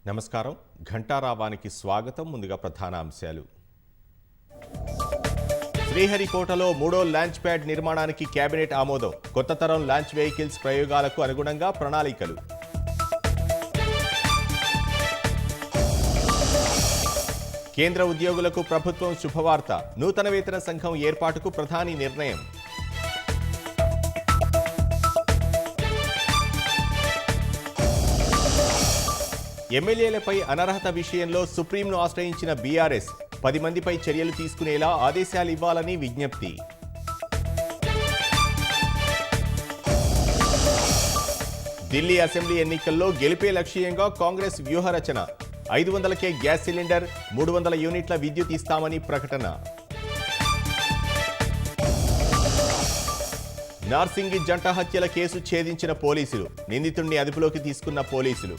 నమస్కారం. ఘంటారావానికి స్వాగతం. ముందుగా ప్రధాన అంశాలు. శ్రీహరికోటలో మూడో లాంచ్ ప్యాడ్ నిర్మాణానికి కేబినెట్ ఆమోదం. కొత్త తరం లాంచ్ వెహికల్స్ ప్రయోగాలకు అనుగుణంగా ప్రణాళికలు. కేంద్ర ఉద్యోగులకు ప్రభుత్వం శుభవార్త. నూతన వేతన సంఘం ఏర్పాటుకు ప్రధాని నిర్ణయం. ఎమ్మెల్యేలపై అనర్హత విషయంలో సుప్రీంను ఆశ్రయించిన బీఆర్ఎస్ 10 మందిపై చర్యలు తీసుకునేలా ఆదేశాలు ఇవ్వాలని విజ్ఞప్తి. ఢిల్లీ అసెంబ్లీ ఎన్నికల్లో గెలిపే లక్ష్యంగా కాంగ్రెస్ వ్యూహరచన. 500కే గ్యాస్ సిలిండర్, 300 యూనిట్ల విద్యుత్ ఇస్తామని ప్రకటన. నార్సింగి జంట హత్యల కేసు ఛేదించిన పోలీసులు. నిందితుడిని అదుపులోకి తీసుకున్న పోలీసులు.